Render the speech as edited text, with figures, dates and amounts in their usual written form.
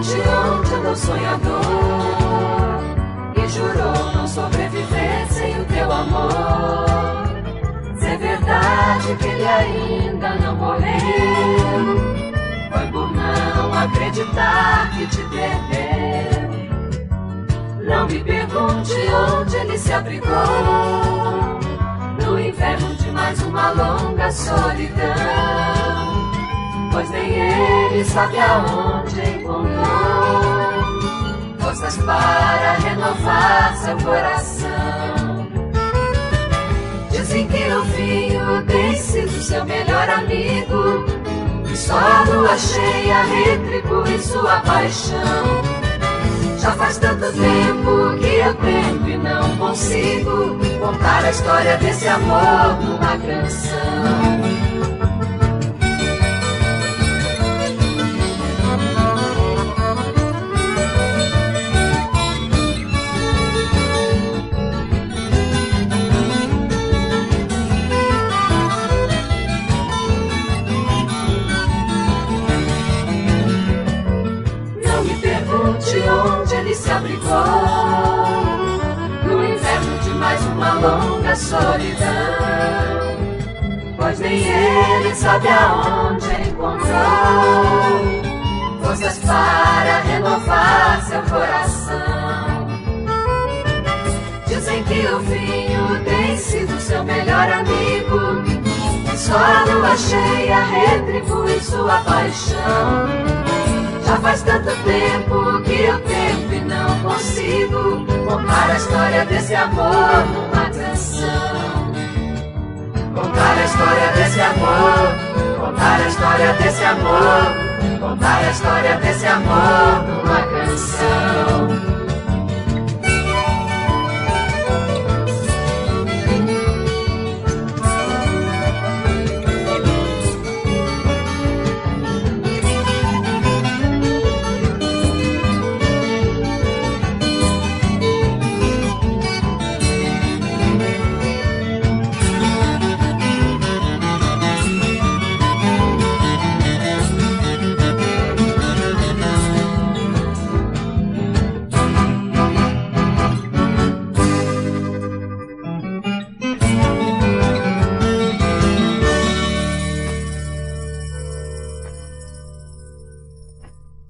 monte onde andou sonhador e jurou não sobreviver sem o teu amor. Se é verdade que ele ainda não morreu, foi por não acreditar que te perdeu. Não me pergunte onde ele se abrigou, no inverno de mais uma longa solidão, pois nem ele sabe aonde encontrou forças para renovar seu coração. Dizem que o vinho tem sido seu melhor amigo, e só a lua cheia retribui sua paixão. Já faz tanto tempo que eu tento e não consigo contar a história desse amor numa canção. Onde ele se abrigou, no inverno de mais uma longa solidão, pois nem ele sabe aonde encontrou forças para renovar seu coração. Dizem que o vinho tem sido seu melhor amigo, e só a lua cheia retribui sua paixão. Já faz tanto tempo que eu tento e não consigo contar a história desse amor numa canção. Contar a história desse amor, contar a história desse amor, contar a história desse amor numa canção.